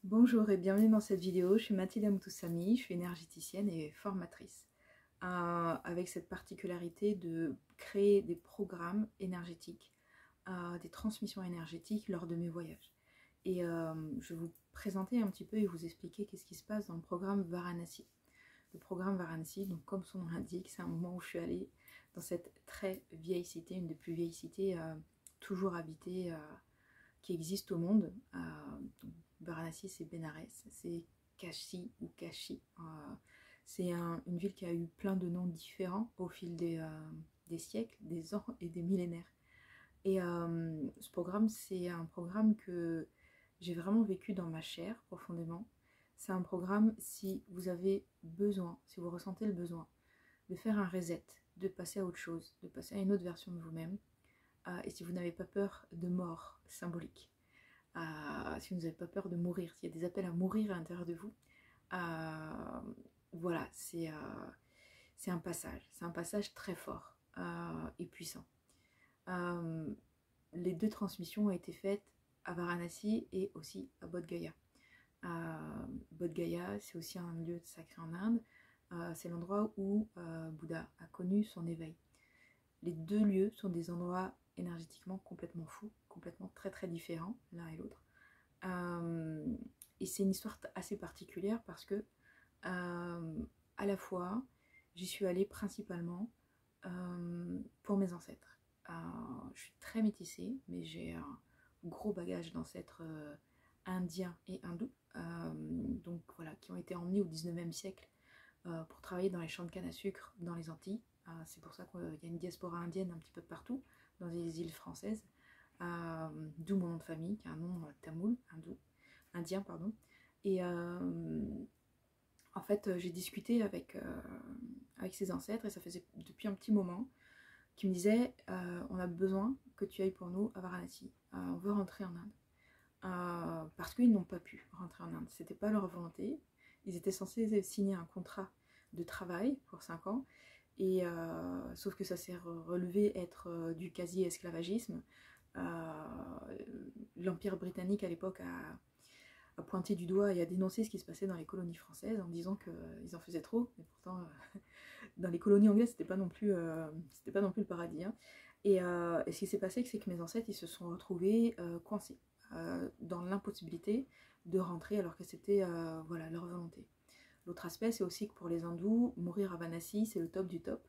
Bonjour et bienvenue dans cette vidéo. Je suis Mathilda Moutoussamy, je suis énergéticienne et formatrice. Avec cette particularité de créer des programmes énergétiques, des transmissions énergétiques lors de mes voyages. Et je vais vous présenter un petit peu et vous expliquer qu'est-ce qui se passe dans le programme Varanasi. Le programme Varanasi, donc comme son nom l'indique, c'est un moment où je suis allée dans cette très vieille cité, une des plus vieilles cités toujours habitées qui existe au monde. Varanasi, c'est Bénarès, c'est Kashi ou Kashi. C'est une ville qui a eu plein de noms différents au fil des siècles, des ans et des millénaires. Et ce programme, c'est un programme que j'ai vraiment vécu dans ma chair profondément. C'est un programme si vous avez besoin, si vous ressentez le besoin de faire un reset, de passer à autre chose, de passer à une autre version de vous-même. Et si vous n'avez pas peur de mort symbolique, si vous n'avez pas peur de mourir, s'il y a des appels à mourir à l'intérieur de vous, voilà, c'est un passage très fort et puissant. Les deux transmissions ont été faites à Varanasi et aussi à Bodh Gaya. Bodh Gaya, c'est aussi un lieu sacré en Inde. C'est l'endroit où Bouddha a connu son éveil. Les deux lieux sont des endroits énergétiquement complètement fous, complètement très très différents l'un et l'autre. Et c'est une histoire assez particulière parce que à la fois j'y suis allée principalement pour mes ancêtres. Je suis très métissée, mais j'ai un gros bagage d'ancêtres indiens et hindous, donc voilà, qui ont été emmenés au 19e siècle pour travailler dans les champs de canne à sucre dans les Antilles. C'est pour ça qu'il y a une diaspora indienne un petit peu partout dans les îles françaises, d'où mon nom de famille qui a un nom tamoul, indien pardon. Et en fait j'ai discuté avec ses ancêtres et ça faisait depuis un petit moment qui me disaient on a besoin que tu ailles pour nous à Varanasi, on veut rentrer en Inde, parce qu'ils n'ont pas pu rentrer en Inde, c'était pas leur volonté. Ils étaient censés signer un contrat de travail pour 5 ans, et sauf que ça s'est relevé être du quasi-esclavagisme. L'Empire britannique à l'époque a pointé du doigt et a dénoncé ce qui se passait dans les colonies françaises en disant qu'ils en faisaient trop, et pourtant dans les colonies anglaises c'était pas non plus le paradis, hein. Et ce qui s'est passé, c'est que mes ancêtres ils se sont retrouvés coincés dans l'impossibilité de rentrer alors que c'était voilà, leur volonté. L'autre aspect, c'est aussi que pour les hindous, mourir à Varanasi, c'est le top du top,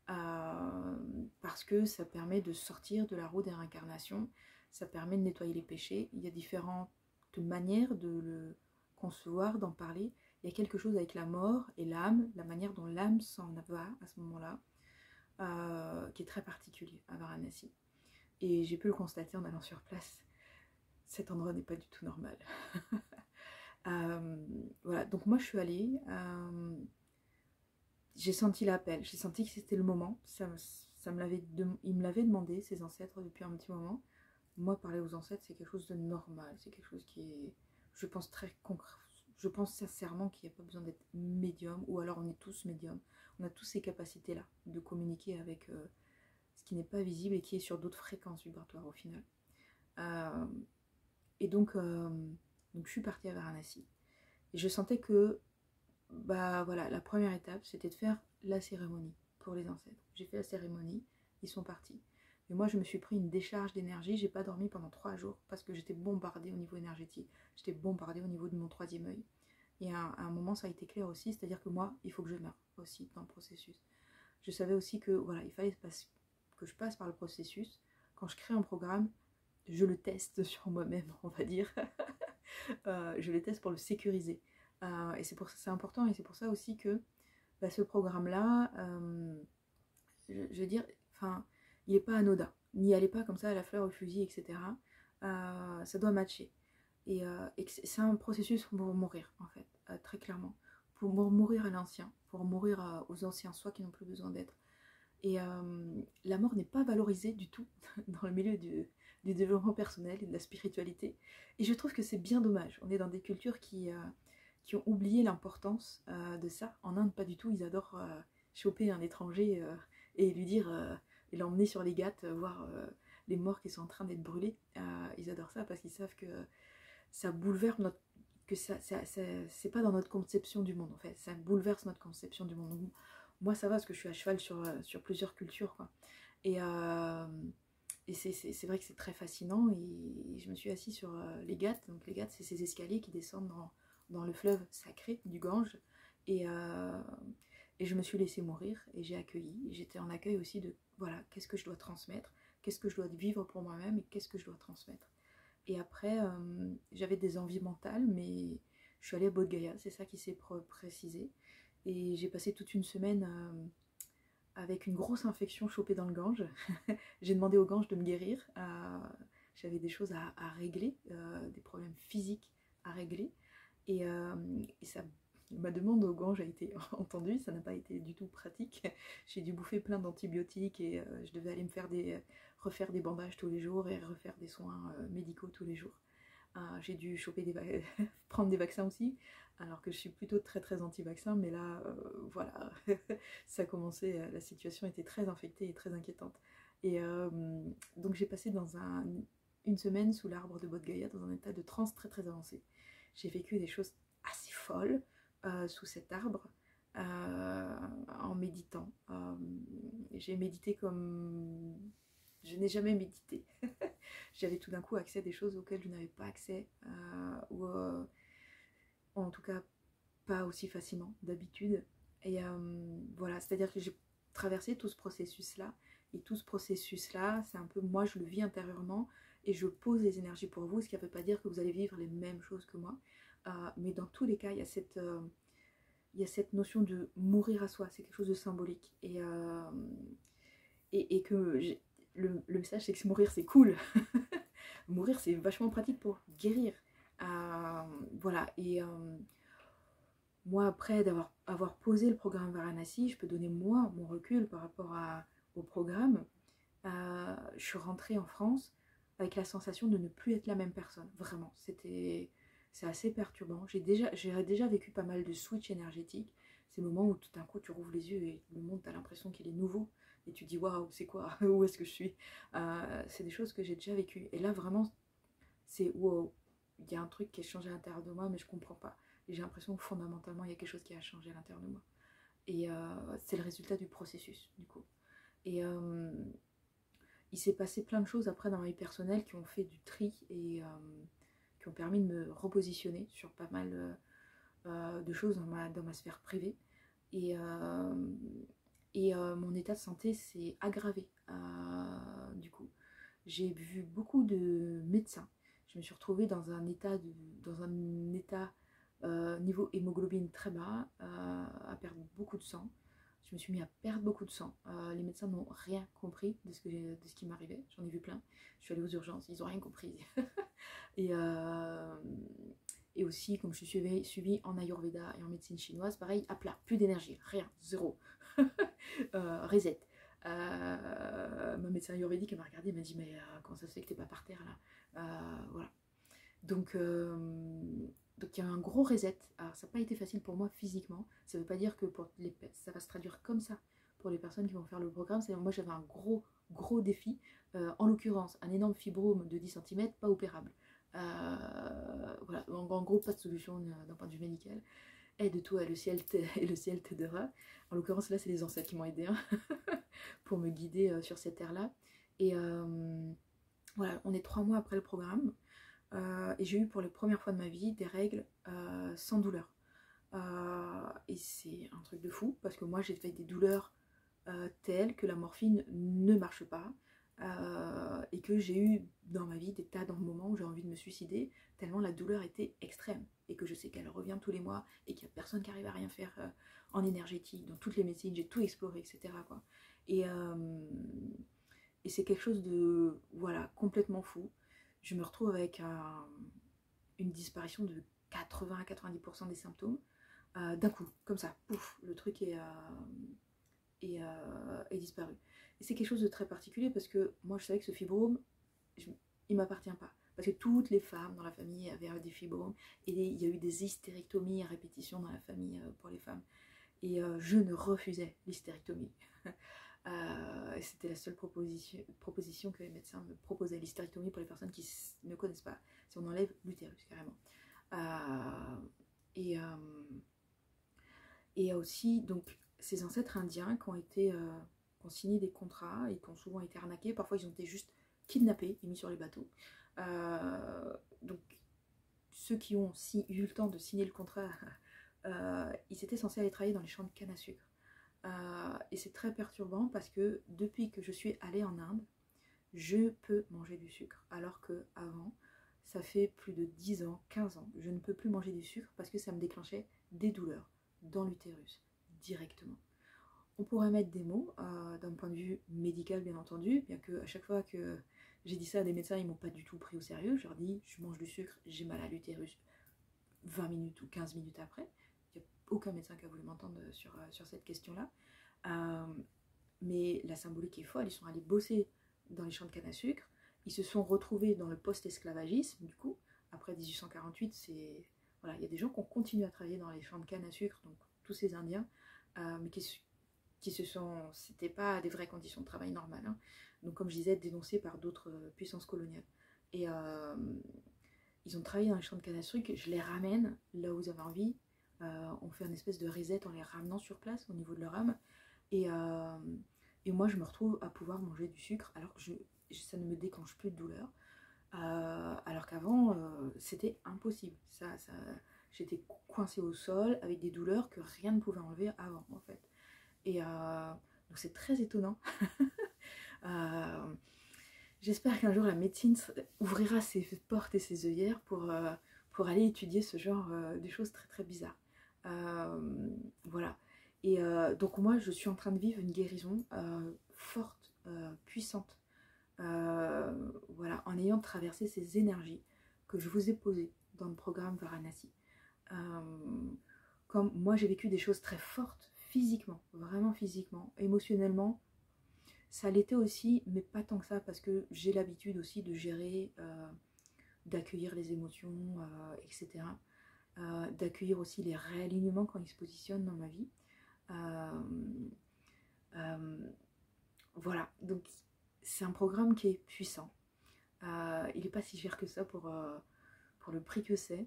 parce que ça permet de sortir de la roue des réincarnations, ça permet de nettoyer les péchés. Il y a différentes manières de le concevoir, d'en parler. Il y a quelque chose avec la mort et l'âme, la manière dont l'âme s'en va à ce moment-là, qui est très particulier à Varanasi. Et j'ai pu le constater en allant sur place. Cet endroit n'est pas du tout normal. Voilà, donc moi je suis allée, j'ai senti l'appel, j'ai senti que c'était le moment. Il me l'avait demandé, ses ancêtres, depuis un petit moment. Moi, parler aux ancêtres, c'est quelque chose de normal, c'est quelque chose qui est, je pense, très concret. Je pense sincèrement qu'il n'y a pas besoin d'être médium, ou alors on est tous médiums. On a tous ces capacités-là de communiquer avec ce qui n'est pas visible et qui est sur d'autres fréquences vibratoires au final. Et donc je suis partie à Varanasi. Et je sentais que bah voilà, la première étape, c'était de faire la cérémonie pour les ancêtres. J'ai fait la cérémonie, ils sont partis. Mais moi, je me suis pris une décharge d'énergie. J'ai pas dormi pendant 3 jours parce que j'étais bombardée au niveau énergétique. J'étais bombardée au niveau de mon 3e œil. Et à un moment, ça a été clair aussi, c'est-à-dire que moi, il faut que je meure aussi dans le processus. Je savais aussi que voilà, il fallait que je passe par le processus. Quand je crée un programme, je le teste sur moi-même, on va dire. Je le teste pour le sécuriser. Et c'est important, et c'est pour ça aussi que bah, ce programme-là, je veux dire, enfin, il n'est pas anodin. N'y allez pas comme ça à la fleur au fusil, etc. Ça doit matcher. Et c'est un processus pour mourir, en fait, très clairement. Pour mourir à l'ancien, pour mourir aux anciens soi qui n'ont plus besoin d'être. Et la mort n'est pas valorisée du tout dans le milieu du développement personnel et de la spiritualité. Et je trouve que c'est bien dommage. On est dans des cultures qui ont oublié l'importance de ça. En Inde, pas du tout. Ils adorent choper un étranger et lui dire, et l'emmener sur les gâtes, voir les morts qui sont en train d'être brûlés. Ils adorent ça parce qu'ils savent que ça bouleverse que c'est pas dans notre conception du monde en fait, ça bouleverse notre conception du monde. Moi ça va parce que je suis à cheval sur plusieurs cultures quoi. Et c'est vrai que c'est très fascinant et je me suis assise sur les Ghats. Donc les Ghats c'est ces escaliers qui descendent dans le fleuve sacré du Gange et, euh, et je me suis laissée mourir et j'ai accueilli. J'étais en accueil aussi de voilà, qu'est-ce que je dois transmettre, qu'est-ce que je dois vivre pour moi-même et qu'est-ce que je dois transmettre. Et après, j'avais des envies mentales, mais je suis allée à Bodh Gaya, c'est ça qui s'est précisé. Et j'ai passé toute une semaine avec une grosse infection chopée dans le Gange. J'ai demandé au Gange de me guérir. J'avais des choses à régler, des problèmes physiques à régler. Et ça, ma demande au Gange a été entendue, ça n'a pas été du tout pratique. J'ai dû bouffer plein d'antibiotiques et je devais aller me refaire des bandages tous les jours et refaire des soins médicaux tous les jours. J'ai dû choper prendre des vaccins aussi, alors que je suis plutôt très anti-vaccin, mais là, voilà, ça commençait, la situation était très infectée et très inquiétante. Et donc j'ai passé une semaine sous l'arbre de Bodh Gaya dans un état de transe très avancé. J'ai vécu des choses assez folles sous cet arbre en méditant. J'ai médité comme je n'ai jamais médité. J'avais tout d'un coup accès à des choses auxquelles je n'avais pas accès, ou en tout cas pas aussi facilement d'habitude. Et voilà, c'est-à-dire que j'ai traversé tout ce processus-là, et tout ce processus-là, c'est un peu moi, je le vis intérieurement, et je pose les énergies pour vous, ce qui ne veut pas dire que vous allez vivre les mêmes choses que moi, mais dans tous les cas, il y a cette notion de mourir à soi, c'est quelque chose de symbolique, et que le message c'est que mourir c'est cool. Mourir c'est vachement pratique pour guérir. Voilà, et moi après avoir posé le programme Varanasi, je peux donner moi mon recul par rapport au programme. Je suis rentrée en France avec la sensation de ne plus être la même personne, vraiment, c'est assez perturbant. J'ai déjà vécu pas mal de switch énergétiques, ces moments où tout d'un coup tu rouvres les yeux et le monde t'as l'impression qu'il est nouveau et tu dis waouh c'est quoi, où est-ce que je suis. C'est des choses que j'ai déjà vécues et là vraiment c'est wow, il y a un truc qui a changé à l'intérieur de moi mais je comprends pas et j'ai l'impression que fondamentalement il y a quelque chose qui a changé à l'intérieur de moi et c'est le résultat du processus du coup. Et il s'est passé plein de choses après dans ma vie personnelle qui ont fait du tri et qui ont permis de me repositionner sur pas mal de choses dans ma sphère privée. Et, mon état de santé s'est aggravé du coup. J'ai vu beaucoup de médecins. Je me suis retrouvée dans un état, niveau hémoglobine très bas, à perdre beaucoup de sang. Je me suis mis à perdre beaucoup de sang. Les médecins n'ont rien compris de ce qui m'arrivait. J'en ai vu plein. Je suis allée aux urgences, ils n'ont rien compris. et, aussi, comme je suis suivie en Ayurveda et en médecine chinoise, pareil, à plat, plus d'énergie, rien, zéro. Reset. Ma médecin ayurvédique m'a regardée et m'a dit mais comment ça se fait que t'es pas par terre là, voilà. Donc il y a un gros reset. Alors ça n'a pas été facile pour moi physiquement. Ça ne veut pas dire que ça va se traduire comme ça pour les personnes qui vont faire le programme. Moi j'avais un gros défi. En l'occurrence un énorme fibrome de 10 cm pas opérable. Voilà, en gros pas de solution d'un point de vue médical. Aide-toi et le ciel t'aidera. En l'occurrence là c'est les ancêtres qui m'ont aidé hein, pour me guider sur cette terre-là. Et voilà, on est 3 mois après le programme. Et j'ai eu pour la première fois de ma vie des règles sans douleur. Et c'est un truc de fou parce que moi j'ai fait des douleurs telles que la morphine ne marche pas et que j'ai eu dans ma vie des tas de moments où j'ai envie de me suicider tellement la douleur était extrême et que je sais qu'elle revient tous les mois et qu'il n'y a personne qui arrive à rien faire en énergétique, dans toutes les médecines, j'ai tout exploré, etc. quoi. Et c'est quelque chose de voilà, complètement fou. Je me retrouve avec une disparition de 80 à 90% des symptômes d'un coup, comme ça, pouf, le truc est disparu. Et c'est quelque chose de très particulier parce que moi je savais que ce fibrome, il m'appartient pas. Parce que toutes les femmes dans la famille avaient des fibromes et il y a eu des hystérectomies à répétition dans la famille pour les femmes. Et je ne refusais l'hystérectomie. C'était la seule proposition que les médecins me proposaient, l'hystérectomie pour les personnes qui ne connaissent pas. Si on enlève l'utérus carrément. Et il y a aussi donc ces ancêtres indiens qui ont signé des contrats et qui ont souvent été arnaqués. Parfois, ils ont été juste kidnappés et mis sur les bateaux. Donc, ceux qui ont eu le temps de signer le contrat, ils étaient censés aller travailler dans les champs de canne à sucre. Et c'est très perturbant parce que depuis que je suis allée en Inde, je peux manger du sucre. Alors que avant, ça fait plus de 10 ans, 15 ans, je ne peux plus manger du sucre parce que ça me déclenchait des douleurs dans l'utérus, directement. On pourrait mettre des mots d'un point de vue médical, bien entendu, bien que à chaque fois que j'ai dit ça à des médecins, ils m'ont pas du tout pris au sérieux. Je leur dis, je mange du sucre, j'ai mal à l'utérus 20 minutes ou 15 minutes après. Il n'y a aucun médecin qui a voulu m'entendre sur cette question-là. Mais la symbolique est folle. Ils sont allés bosser dans les champs de canne à sucre. Ils se sont retrouvés dans le post-esclavagisme, du coup. Après 1848, voilà, il y a des gens qui ont continué à travailler dans les champs de canne à sucre, donc tous ces Indiens, mais c'était pas des vraies conditions de travail normales. Hein. Donc, comme je disais, dénoncés par d'autres puissances coloniales. Et ils ont travaillé dans les champs de canne à sucre. Je les ramène là où ils avaient envie. On fait une espèce de reset en les ramenant sur place au niveau de leur âme. Et moi, je me retrouve à pouvoir manger du sucre alors que ça ne me déclenche plus de douleur. Alors qu'avant, c'était impossible. J'étais coincée au sol avec des douleurs que rien ne pouvait enlever avant, en fait. Et donc c'est très étonnant. J'espère qu'un jour la médecine ouvrira ses portes et ses œillères pour aller étudier ce genre de choses très très bizarres. Voilà. Et donc moi je suis en train de vivre une guérison forte, puissante. Voilà, en ayant traversé ces énergies que je vous ai posées dans le programme Varanasi. Comme moi j'ai vécu des choses très fortes physiquement, vraiment physiquement, émotionnellement, ça l'était aussi, mais pas tant que ça, parce que j'ai l'habitude aussi de gérer, d'accueillir les émotions, etc. D'accueillir aussi les réalignements quand ils se positionnent dans ma vie. Voilà, donc c'est un programme qui est puissant. Il n'est pas si cher que ça pour le prix que c'est.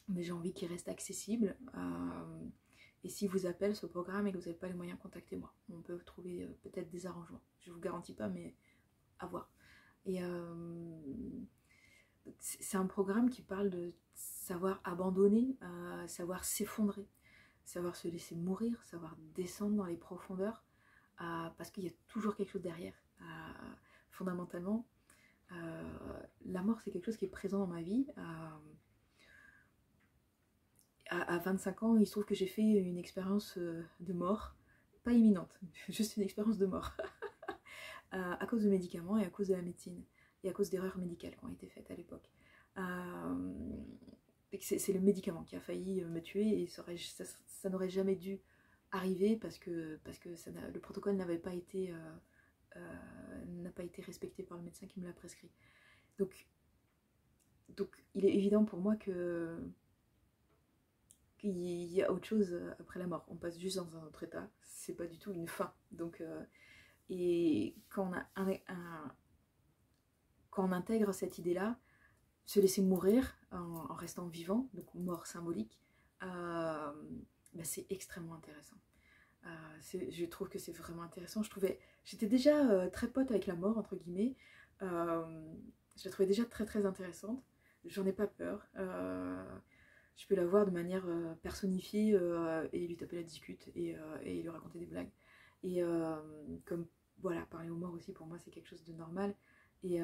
Mais j'ai envie qu'il reste accessible. Et si vous appelle ce programme et que vous n'avez pas les moyens, contactez-moi. On peut trouver peut-être des arrangements. Je ne vous garantis pas, mais à voir. Et c'est un programme qui parle de savoir abandonner, savoir s'effondrer, savoir se laisser mourir, savoir descendre dans les profondeurs, parce qu'il y a toujours quelque chose derrière. Fondamentalement, la mort, c'est quelque chose qui est présent dans ma vie. À 25 ans, il se trouve que j'ai fait une expérience de mort, pas imminente, juste une expérience de mort, à cause de médicaments et à cause de la médecine, et à cause d'erreurs médicales qui ont été faites à l'époque. C'est le médicament qui a failli me tuer, et ça n'aurait jamais dû arriver parce que le protocole n'avait pas été, n'a pas été respecté par le médecin qui me l'a prescrit. Donc il est évident pour moi qu'il y a autre chose après la mort. On passe juste dans un autre état, c'est pas du tout une fin. Donc, et quand on intègre cette idée-là, se laisser mourir en restant vivant, donc mort symbolique, c'est extrêmement intéressant. Je trouve que c'est vraiment intéressant. J'étais déjà très pote avec la mort, entre guillemets. Je la trouvais déjà très très intéressante. J'en ai pas peur. Je peux la voir de manière personnifiée et lui taper la discute et lui raconter des blagues. Et comme voilà, parler aux morts aussi pour moi c'est quelque chose de normal. Mais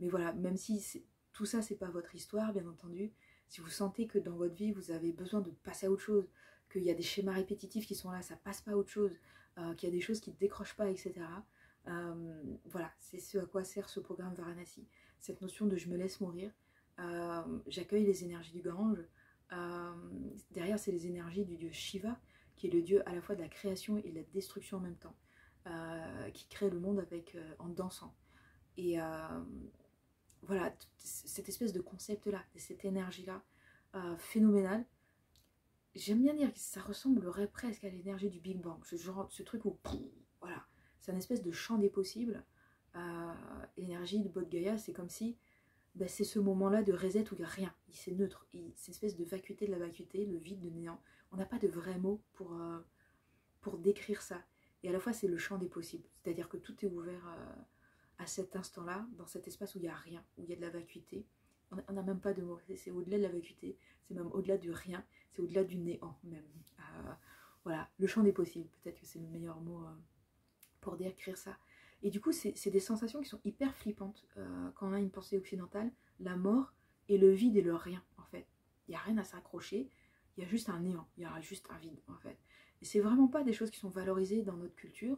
voilà, même si tout ça c'est pas votre histoire, bien entendu, si vous sentez que dans votre vie vous avez besoin de passer à autre chose, qu'il y a des schémas répétitifs qui sont là, ça passe pas à autre chose, qu'il y a des choses qui ne décrochent pas, etc. Voilà, c'est ce à quoi sert ce programme Varanasi. Cette notion de je me laisse mourir, j'accueille les énergies du Gange. Derrière, c'est les énergies du dieu Shiva, qui est le dieu à la fois de la création et de la destruction en même temps, qui crée le monde en dansant. Et voilà, cette espèce de concept-là, cette énergie-là, phénoménale. J'aime bien dire que ça ressemblerait presque à l'énergie du Big Bang, ce truc où, voilà, c'est une espèce de champ des possibles. L'énergie de Bodh Gaya, c'est comme si ben, c'est ce moment-là de reset où il n'y a rien, c'est neutre, c'est une espèce de vacuité de la vacuité, le vide, de néant. On n'a pas de vrais mots pour décrire ça. Et à la fois, c'est le champ des possibles, c'est-à-dire que tout est ouvert à cet instant-là, dans cet espace où il n'y a rien, où il y a de la vacuité. On n'a même pas de mots, c'est au-delà de la vacuité, c'est même au-delà du rien, c'est au-delà du néant même. Voilà, le champ des possibles, peut-être que c'est le meilleur mot pour décrire ça. Et du coup, c'est des sensations qui sont hyper flippantes quand on a une pensée occidentale, la mort et le vide et le rien, en fait. Il n'y a rien à s'accrocher, il y a juste un néant, il y a juste un vide, en fait. Et c'est vraiment pas des choses qui sont valorisées dans notre culture,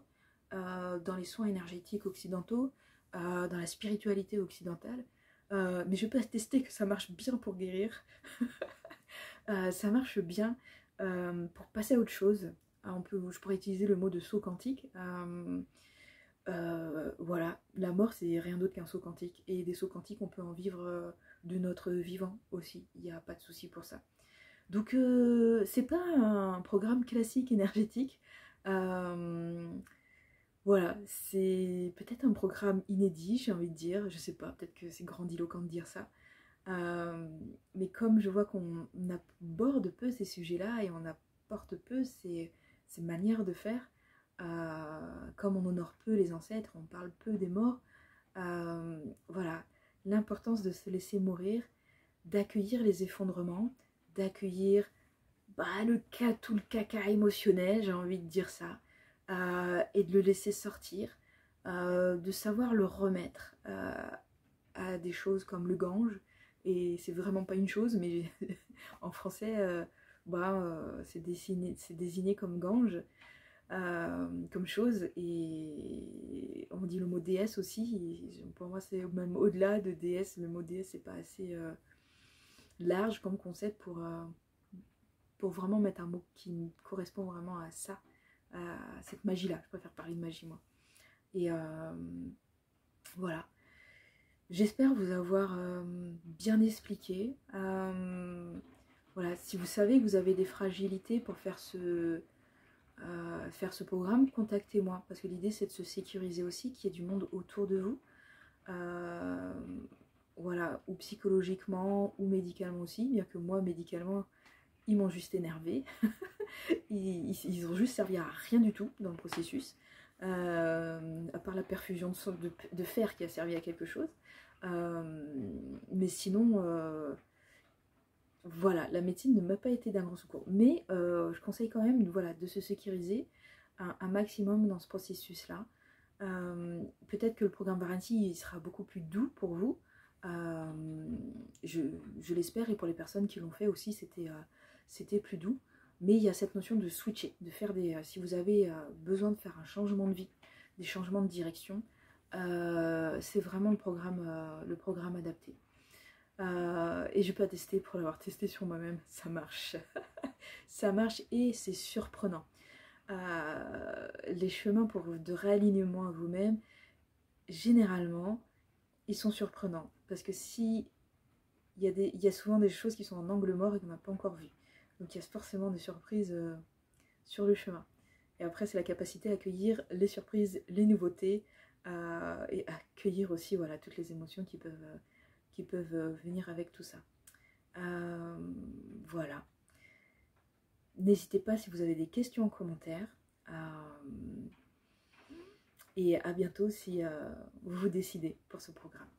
dans les soins énergétiques occidentaux, dans la spiritualité occidentale. Mais je peux attester que ça marche bien pour guérir. Ça marche bien pour passer à autre chose. Je pourrais utiliser le mot de saut quantique. Voilà, la mort c'est rien d'autre qu'un saut quantique. Et des sauts quantiques, on peut en vivre de notre vivant aussi. Il n'y a pas de souci pour ça. Donc c'est pas un programme classique énergétique. Voilà, c'est peut-être un programme inédit, j'ai envie de dire. Je sais pas, peut-être que c'est grandiloquent de dire ça. Mais comme je vois qu'on aborde peu ces sujets-là et on apporte peu ces manières de faire, comme on honore peu les ancêtres, on parle peu des morts, voilà, l'importance de se laisser mourir, d'accueillir les effondrements, d'accueillir tout le caca émotionnel, j'ai envie de dire ça, et de le laisser sortir, de savoir le remettre à des choses comme le Gange. Et c'est vraiment pas une chose, mais en français, c'est désigné comme Gange, comme chose. Et on dit le mot déesse aussi. Et pour moi, c'est même au-delà de déesse. Le mot déesse, c'est pas assez large comme concept pour vraiment mettre un mot qui correspond vraiment à ça, à cette magie-là. Je préfère parler de magie, moi. Et voilà. J'espère vous avoir bien expliqué. Voilà, si vous savez que vous avez des fragilités pour faire ce programme, contactez-moi. Parce que l'idée, c'est de se sécuriser aussi, qu'il y ait du monde autour de vous. Voilà, ou psychologiquement, ou médicalement aussi. Bien que moi, médicalement, ils m'ont juste énervé. ils ont juste servi à rien du tout dans le processus. À part la perfusion de fer qui a servi à quelque chose. Mais sinon, voilà, la médecine ne m'a pas été d'un grand secours. Mais je conseille quand même voilà, de se sécuriser un maximum dans ce processus-là. Peut-être que le programme Varanasi sera beaucoup plus doux pour vous. Je l'espère, et pour les personnes qui l'ont fait aussi, c'était plus doux. Mais il y a cette notion de switcher, de faire si vous avez besoin de faire un changement de vie, des changements de direction, c'est vraiment le programme adapté. Et je peux attester, pour l'avoir testé sur moi-même, ça marche. Ça marche et c'est surprenant. Les chemins de réalignement à vous-même, généralement, ils sont surprenants. Parce que il y a souvent des choses qui sont en angle mort et qu'on n'a pas encore vues. Donc il y a forcément des surprises sur le chemin. Et après, c'est la capacité à accueillir les surprises, les nouveautés, et accueillir aussi voilà, toutes les émotions qui peuvent venir avec tout ça. Voilà. N'hésitez pas si vous avez des questions en commentaire. Et à bientôt si vous vous décidez pour ce programme.